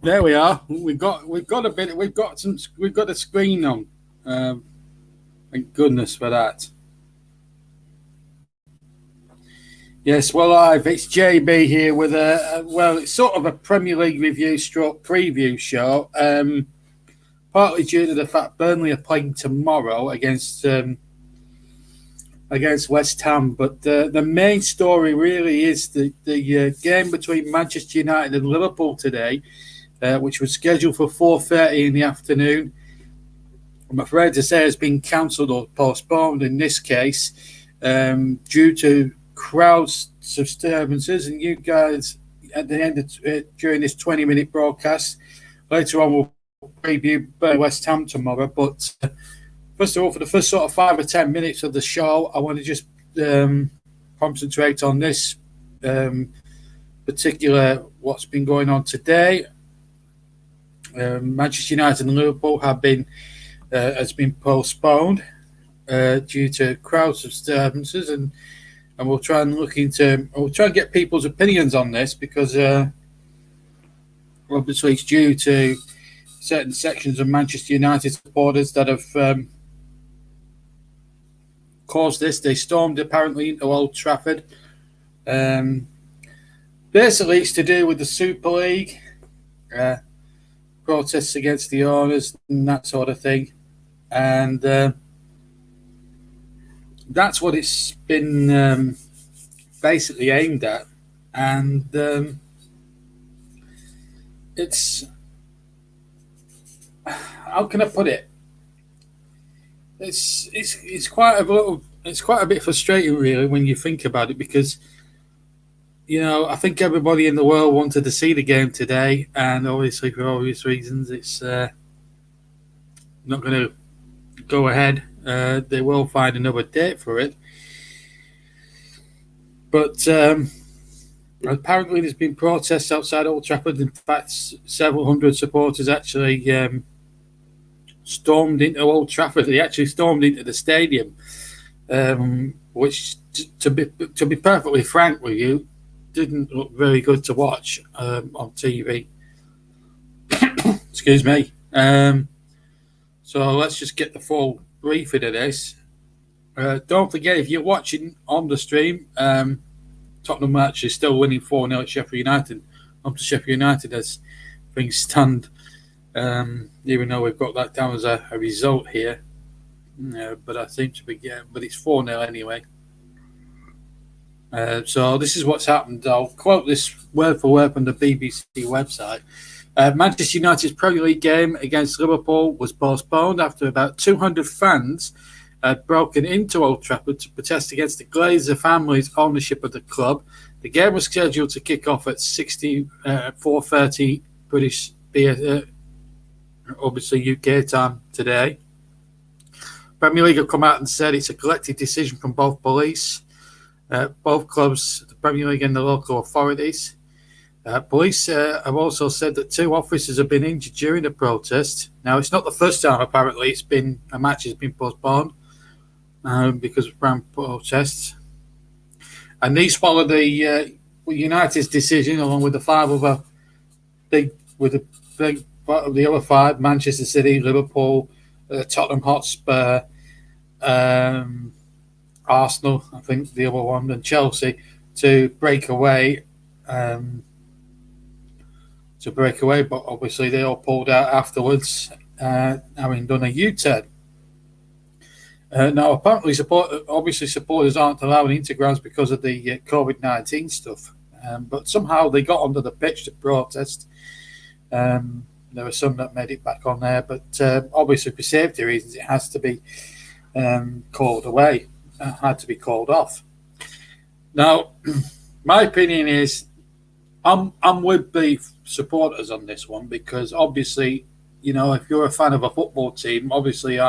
There we are. We've got a bit. We've got a screen on. Thank goodness for that. Yes, well, it's JB here with it's sort of a Premier League review stroke preview show. Partly due to the fact Burnley are playing tomorrow against West Ham, but the main story really is the game between Manchester United and Liverpool today, which was scheduled for 4:30 in the afternoon. I'm afraid to say has been cancelled or postponed in this case due to crowd disturbances. And you guys, at the end of during this 20-minute broadcast, later on we'll preview West Ham tomorrow. But first of all, for the first sort of 5 or 10 minutes of the show, I want to just concentrate on this particular what's been going on today. Manchester United and Liverpool has been postponed due to crowd disturbances, and we'll try and get people's opinions on this because obviously it's due to certain sections of Manchester United supporters that have caused this. They stormed apparently into Old Trafford. Basically, it's to do with the Super League, protests against the owners and that sort of thing. And that's what it's been basically aimed at. And it's, how can I put it? It's quite a bit frustrating really when you think about it, because I think everybody in the world wanted to see the game today, and obviously for obvious reasons it's not going to go ahead. They will find another date for it, but apparently there's been protests outside Old Trafford. In fact, several hundred supporters actually stormed into Old Trafford. They actually stormed into the stadium, which, to be perfectly frank with you, didn't look very good to watch on TV. Excuse me. So let's just get the full briefing of this. Don't forget, if you're watching on the stream, Tottenham are actually still winning 4-0 at Sheffield United. Up to Sheffield United as things stand. Even though we've got that down as a result here. But I seem to be but it's 4-0 anyway. So this is what's happened. I'll quote this word for word from the BBC website. Manchester United's Premier League game against Liverpool was postponed after about 200 fans had broken into Old Trafford to protest against the Glazer family's ownership of the club. The game was scheduled to kick off at 4:30 British, obviously UK time today. Premier League have come out and said it's a collective decision from both police, both clubs, the Premier League and the local authorities. Police have also said that 2 officers have been injured during the protest. Now, it's not the first time, apparently, a match has been postponed because of brand protests. And these follow the United's decision, along with the 5 other the other 5, Manchester City, Liverpool, Tottenham Hotspur, Arsenal, I think the other one, and Chelsea, to break away. But obviously they all pulled out afterwards, having done a U-turn. Now, apparently, supporters aren't allowed into grounds because of the COVID-19 stuff. But somehow they got onto the pitch to protest. There were some that made it back on there, but obviously for safety reasons, it has to be called away. Had to be called off. Now, my opinion is, I'm with the supporters on this one, because obviously, if you're a fan of a football team, obviously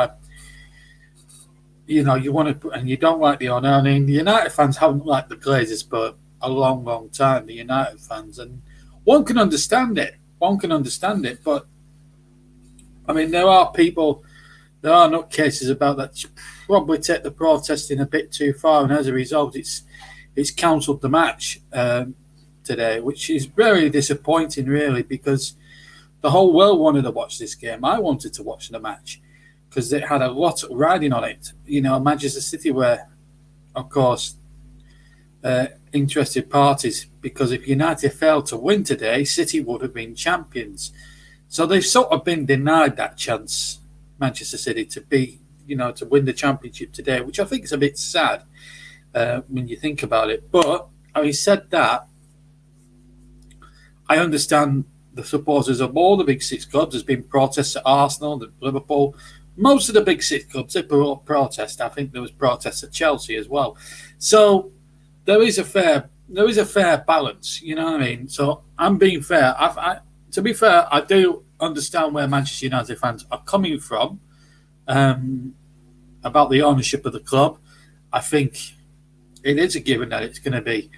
you want to, and you don't like the owner. I mean, the United fans haven't liked the Glazers for a long, long time, the United fans, and one can understand it. But I mean, there are nutcases about that probably take the protesting a bit too far, and as a result, it's cancelled the match today, which is very disappointing, really, because the whole world wanted to watch this game. I wanted to watch the match because it had a lot riding on it. Manchester City were, of course, interested parties, because if United failed to win today, City would have been champions. So they've sort of been denied that chance, Manchester City, to be, to win the championship today, which I think is a bit sad when you think about it. But having said that, I understand the supporters of all the big six clubs. There's been protests at Arsenal, at Liverpool. Most of the big six clubs, they protest. I think there was protests at Chelsea as well. So there is a fair balance. You know what I mean? So I'm being fair. To be fair, I do understand where Manchester United fans are coming from about the ownership of the club. I think it is a given that it's going to be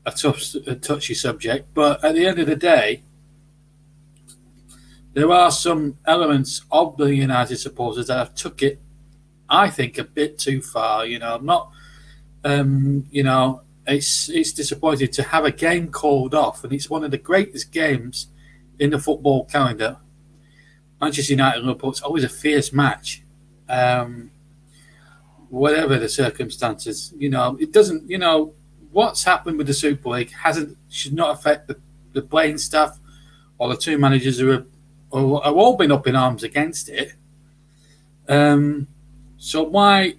a touchy subject, but at the end of the day, there are some elements of the United supporters that have took it, I think, a bit too far. I'm not, it's disappointing to have a game called off, and it's one of the greatest games in the football calendar. Manchester United and Liverpool, it's always a fierce match. Whatever the circumstances, it doesn't, what's happened with the Super League should not affect the playing staff or the two managers who have all been up in arms against it. So why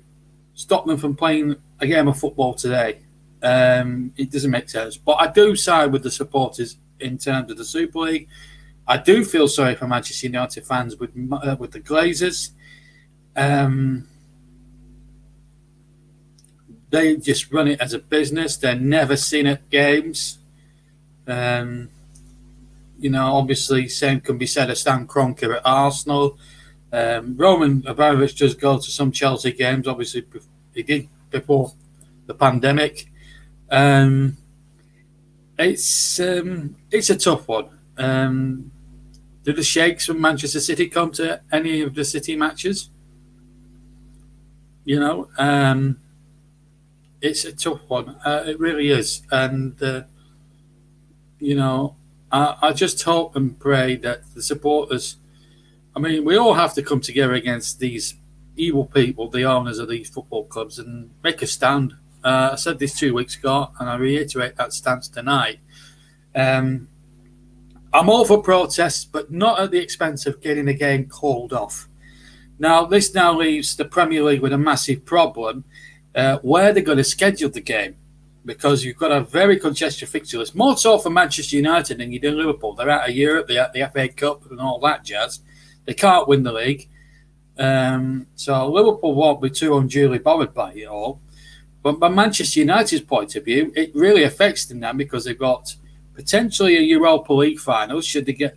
stop them from playing a game of football today? It doesn't make sense. But I do side with the supporters in terms of the Super League. I do feel sorry for Manchester United fans with the Glazers. They just run it as a business. They're never seen at games. Obviously, same can be said of Stan Kroenke at Arsenal. Roman Abramovich does go to some Chelsea games. Obviously, he did before the pandemic. It's a tough one. Do the Sheikhs from Manchester City come to any of the City matches? It's a tough one. It really is. And, I just hope and pray that the supporters, we all have to come together against these evil people, the owners of these football clubs, and make a stand. I said this 2 weeks ago, and I reiterate that stance tonight. I'm all for protests, but not at the expense of getting a game called off. Now, this now leaves the Premier League with a massive problem. Where they're going to schedule the game, because you've got a very congested fixture list, more so for Manchester United than you do Liverpool. They're out of Europe, they're at the FA Cup and all that jazz. They can't win the league. So Liverpool won't be too unduly bothered by it all. But from Manchester United's point of view, it really affects them now, because they've got potentially a Europa League final should they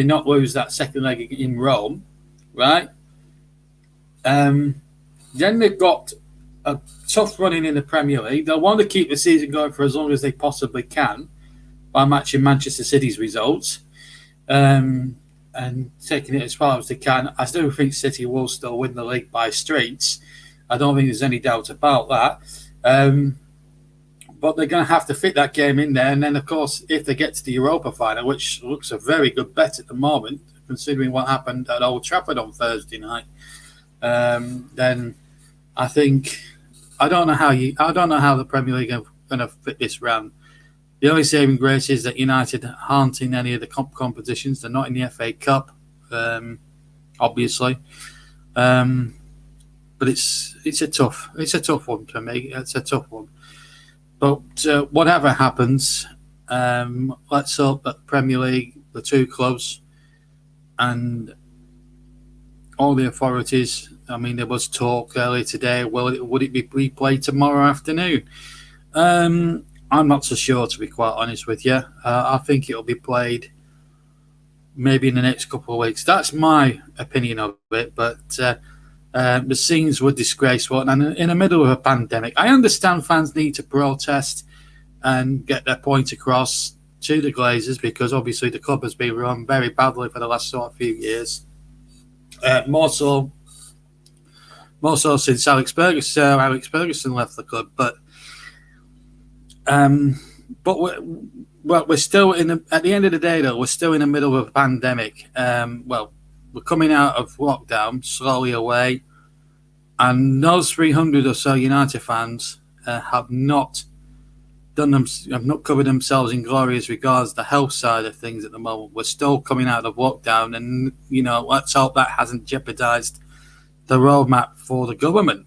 not lose that second leg in Rome, right? Then they've got a tough running in the Premier League. They'll want to keep the season going for as long as they possibly can by matching Manchester City's results and taking it as far as they can. I still think City will still win the league by streets. I don't think there's any doubt about that. But they're going to have to fit that game in there. And then, of course, if they get to the Europa final, which looks a very good bet at the moment, considering what happened at Old Trafford on Thursday night, then I think I don't know how the Premier League are going to fit this round. The only saving grace is that United aren't in any of the competitions. They're not in the FA Cup, obviously. But it's a tough one for me. It's a tough one. But whatever happens, let's hope that the Premier League, the two clubs, and all the authorities. There was talk earlier today. Would it be replayed tomorrow afternoon? I'm not so sure, to be quite honest with you. I think it'll be played maybe in the next couple of weeks. That's my opinion of it. But the scenes were disgraceful, and in the middle of a pandemic, I understand fans need to protest and get their point across to the Glazers, because obviously the club has been run very badly for the last sort of few years. More so since Alex Ferguson left the club. But Well, we're still at the end of the day, though, we're still in the middle of a pandemic. Well, we're coming out of lockdown slowly away, and those 300 or so United fans have not have not covered themselves in glorious regards the health side of things at the moment. We're still coming out of lockdown, and let's hope that hasn't jeopardised the roadmap for the government,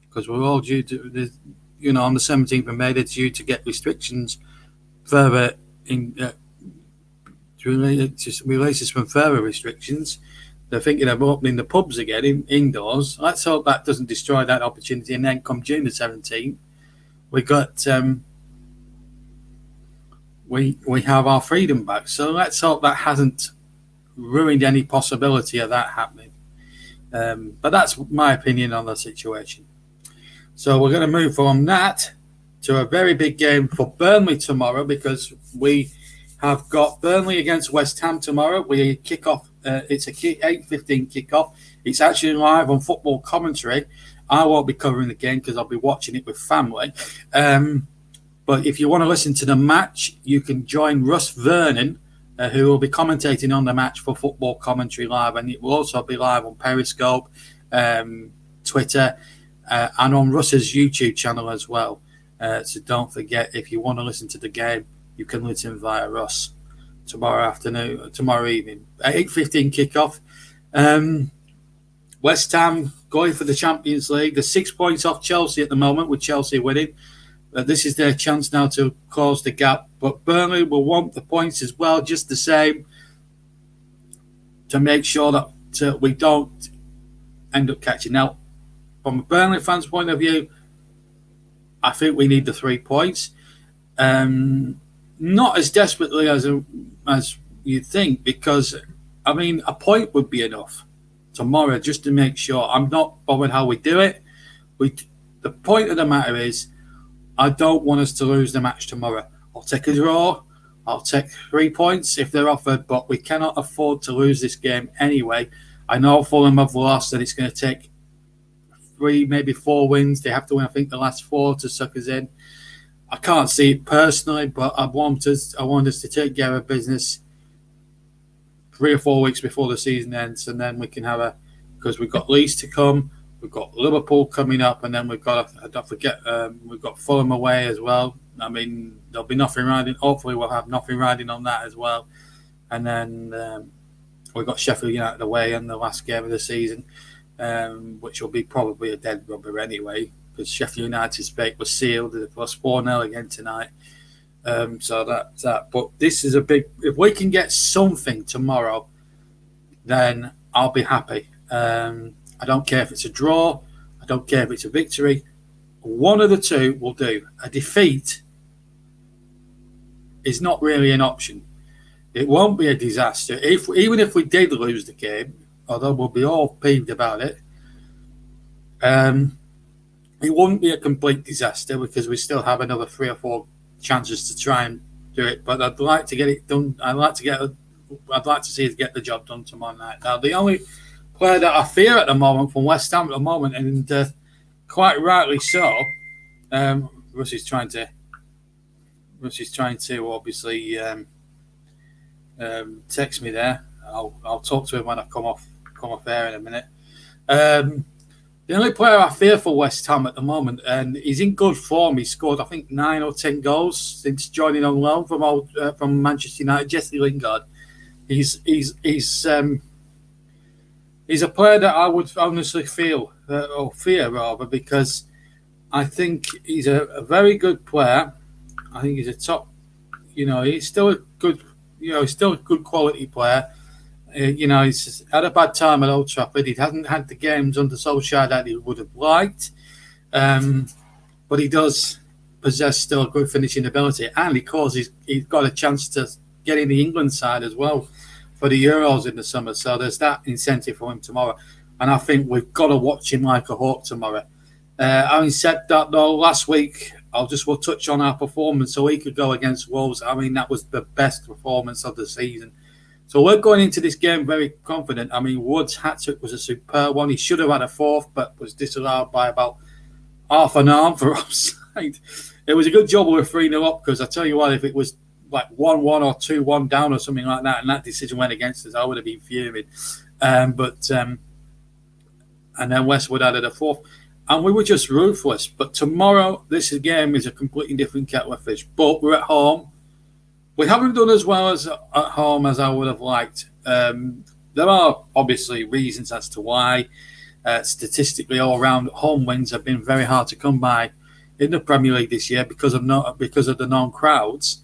because we're all due to, on the 17th of May, they're due to get restrictions further releases from further restrictions. They're thinking of opening the pubs again indoors. Let's hope that doesn't destroy that opportunity. And then come June the 17th, we have our freedom back. So let's hope that hasn't ruined any possibility of that happening. But that's my opinion on the situation. So we're going to move from that to a very big game for Burnley tomorrow, because we have got Burnley against West Ham tomorrow. We kick off. It's a 8:15 kickoff. It's actually live on football commentary. I won't be covering the game because I'll be watching it with family. But if you want to listen to the match, you can join Russ Vernon, who will be commentating on the match for football commentary live, and it will also be live on Periscope, Twitter, and on Russ's YouTube channel as well. So don't forget, if you want to listen to the game, you can listen via Russ tomorrow evening. 8:15 kickoff. West Ham going for the Champions League. They're 6 points off Chelsea at the moment, with Chelsea winning. This is their chance now to close the gap. But Burnley will want the points as well, just the same, to make sure that we don't end up catching. Now, from a Burnley fan's point of view, I think we need the 3 points. Not as desperately as you'd think, because, a point would be enough tomorrow just to make sure. I'm not bothered how we do it. The point of the matter is, I don't want us to lose the match tomorrow. I'll take a draw. I'll take 3 points if they're offered, but we cannot afford to lose this game anyway. I know Fulham have lost, and it's going to take 3, maybe 4 wins. They have to win, I think, the last 4 to suck us in. I can't see it personally, but I want us to take care of business 3 or 4 weeks before the season ends, and then we can because we've got Leeds to come. We've got Liverpool coming up, and then we've got, don't forget, we've got Fulham away as well. There'll be nothing riding. Hopefully, we'll have nothing riding on that as well. And then we've got Sheffield United away in the last game of the season, which will be probably a dead rubber anyway, because Sheffield United's fate was sealed. They lost 4-0 again tonight. So that's that. But this is a big. If we can get something tomorrow, then I'll be happy. I don't care if it's a draw. I don't care if it's a victory. One of the two will do. A defeat is not really an option. It won't be a disaster. Even if we did lose the game, although we'll be all peeved about it, it wouldn't be a complete disaster, because we still have another 3 or 4 chances to try and do it. But I'd like to get it done. I'd like to see us get the job done tomorrow night. Now, the only player that I fear at the moment from West Ham at the moment, and quite rightly so, Russ is trying to obviously text me there. I'll talk to him when I come off air in a minute. The only player I fear for West Ham at the moment, and he's in good form. He scored, I think, 9 or 10 goals since joining on loan from Manchester United. Jesse Lingard. He's a player that I would honestly fear rather, because I think he's a very good player. I think he's a top. He's still a good. He's still a good quality player. He's had a bad time at Old Trafford. He hasn't had the games under Solskjaer that he would have liked, but he does possess still a good finishing ability, and he's got a chance to get in the England side as well for the Euros in the summer. So there's that incentive for him tomorrow, and I think we've got to watch him like a hawk tomorrow. Having said that, though, last week we'll touch on our performance a week ago against Wolves. That was the best performance of the season. So we're going into this game very confident. Wood's hat-trick was a superb one. He should have had a 4th, but was disallowed by about half an arm for offside. It was a good job we were 3-0 up, because I tell you what, if it was like 1-1 or 2-1 down or something like that, and that decision went against us, I would have been fuming. And then Westwood added a fourth, and we were just ruthless. But tomorrow, this game is a completely different kettle of fish. But we're at home. We haven't done as well as at home as I would have liked. There are obviously reasons as to why. Statistically, all round, home wins have been very hard to come by in the Premier League this year because of the non-crowds.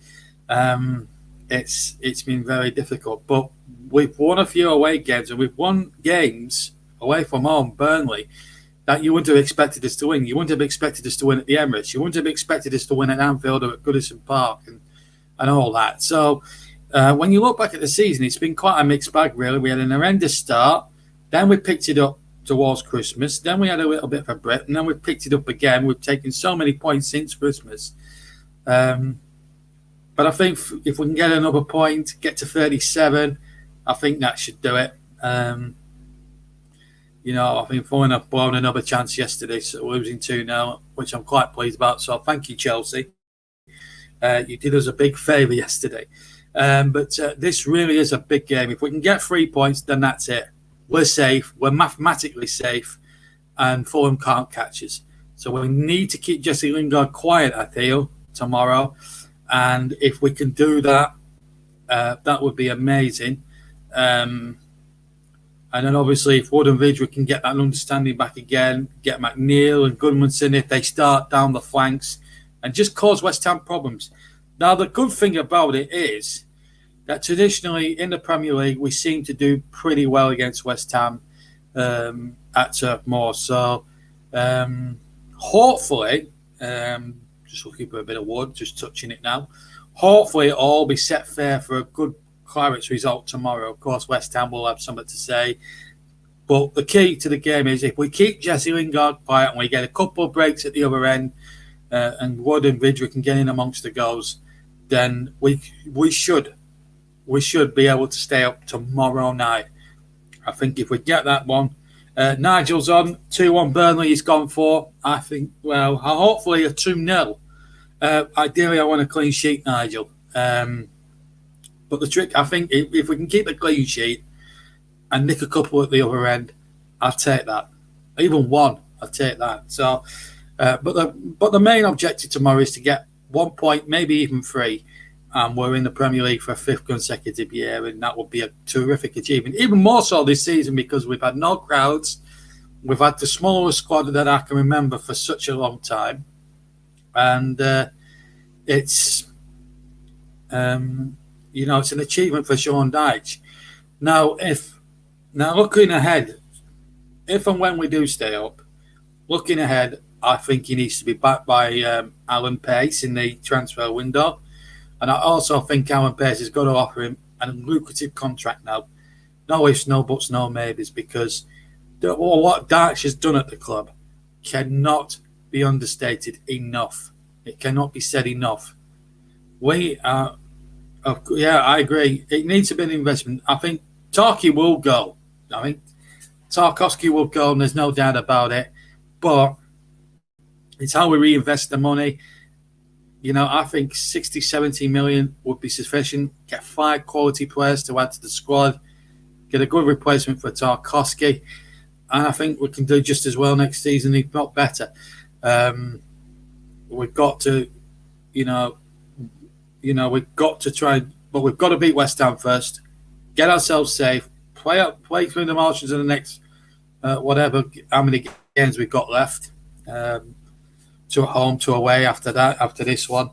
It's been very difficult. But we've won a few away games, and we've won games away from home, Burnley, that you wouldn't have expected us to win. You wouldn't have expected us to win at the Emirates. You wouldn't have expected us to win at Anfield or at Goodison Park and all that. So when you look back at the season, it's been quite a mixed bag, really. We had an horrendous start. Then we picked it up towards Christmas. Then we had a little bit of a break, and then we picked it up again. We've taken so many points since Christmas. But I think if we can get another point, get to 37, I think that should do it. I think Fulham have blown another chance yesterday, so losing 2-0, which I'm quite pleased about. So thank you, Chelsea. You did us a big favour yesterday. But this really is a big game. If we can get 3 points, then that's it. We're safe. We're mathematically safe. And Fulham can't catch us. So we need to keep Jesse Lingard quiet, I feel, tomorrow. And if we can do that, that would be amazing. And then obviously if Wood and Vidra can get that understanding back again, get McNeil and Goodmanson if they start down the flanks and just cause West Ham problems. Now, the good thing about it is that traditionally in the Premier League, we seem to do pretty well against West Ham at Turf Moor. So hopefully, just looking for a bit of wood, just touching it now, hopefully it'll all be set fair for a good Clarets result tomorrow. Of course, West Ham will have something to say. But the key to the game is if we keep Jesse Lingard quiet and we get a couple of breaks at the other end and Wood and Vidra can get in amongst the goals, then we should be able to stay up tomorrow night. I think if we get that one, Nigel's on 2-1 Burnley he's gone for. I think, well, hopefully a 2-0. Ideally, I want a clean sheet, Nigel. But the trick, I think, if we can keep a clean sheet and nick a couple at the other end, I'll take that. Even one, I'll take that. So, but the main objective tomorrow is to get 1 point, maybe even 3, and we're in the Premier League for a 5th consecutive year, and that would be a terrific achievement. Even more so this season because we've had no crowds, we've had the smallest squad that I can remember for such a long time, and it's it's an achievement for Sean Dyche. Now, looking ahead, if and when we do stay up, looking ahead, I think he needs to be backed by Alan Pace in the transfer window. And I also think Alan Pace has got to offer him a lucrative contract now. No ifs, no buts, no maybes, because what Dyche has done at the club cannot be understated enough. It cannot be said enough. I agree. It needs to be an investment. I think Tarkowski will go. Tarkowski will go, and there's no doubt about it. But it's how we reinvest the money. I think 60, 70 million would be sufficient. Get 5 quality players to add to the squad. Get a good replacement for Tarkowski. And I think we can do just as well next season, if not better. We've got to, we've got to try, but we've got to beat West Ham first. Get ourselves safe. Play through the motions in the next, how many games we've got left. To home, to away after this one,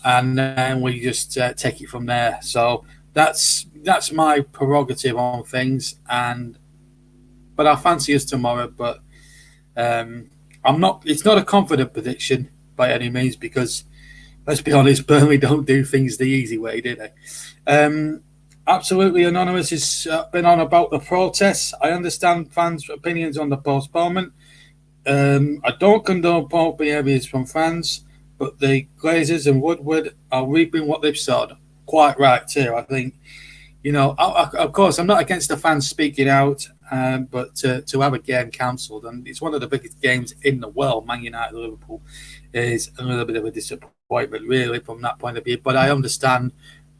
and then we just take it from there. So that's my prerogative on things, but I fancy us tomorrow. But I'm not. It's not a confident prediction by any means because, let's be honest, Burnley don't do things the easy way, do they? Absolutely Anonymous has been on about the protests. I understand fans' opinions on the postponement. I don't condone poor behaviours from fans, but the Glazers and Woodward are reaping what they've sowed. Quite right too, I think. Of course, I'm not against the fans speaking out, but to have a game cancelled, and it's one of the biggest games in the world, Man United Liverpool, is a little bit of a disappointment. disappointment, really, from that point of view. But I understand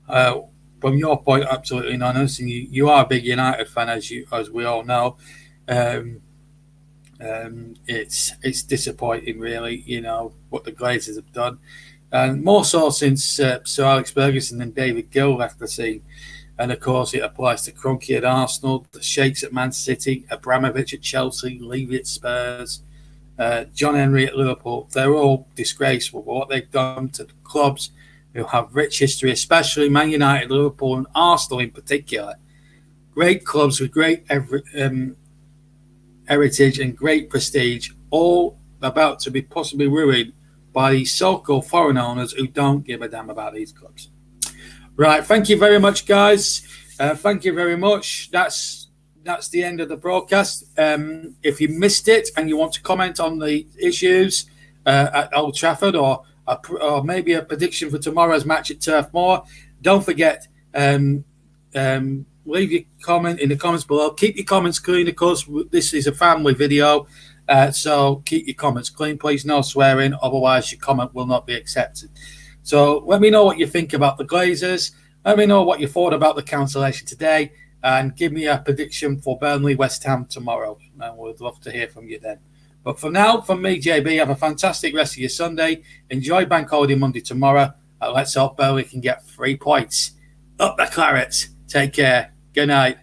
from your point, absolutely honest, and you are a big United fan, as we all know. It's disappointing, really, what the Glazers have done, and more so since Sir Alex Ferguson and David Gill left the scene. And of course, it applies to Kroenke at Arsenal, the Sheikhs at Man City, Abramovich at Chelsea, Levy at Spurs, John Henry at Liverpool. They're all disgraceful. But what they've done to the clubs who have rich history, especially Man United, Liverpool, and Arsenal in particular, great clubs with great heritage and great prestige, all about to be possibly ruined by these so-called foreign owners who don't give a damn about these clubs. Right, thank you very much, guys. Thank you very much. That's the end of the broadcast. If you missed it and you want to comment on the issues at Old Trafford or maybe a prediction for tomorrow's match at Turf Moor, don't forget, leave your comment in the comments below. Keep your comments clean, of course. This is a family video, so keep your comments clean, please. No swearing, otherwise your comment will not be accepted. So let me know what you think about the Glazers. Let me know what you thought about the cancellation today, and give me a prediction for Burnley West Ham tomorrow. And we'd love to hear from you then. But for now, from me, JB, have a fantastic rest of your Sunday. Enjoy Bank Holiday Monday tomorrow. And let's hope Burnley can get 3 points. Up the Clarets. Take care. Good night.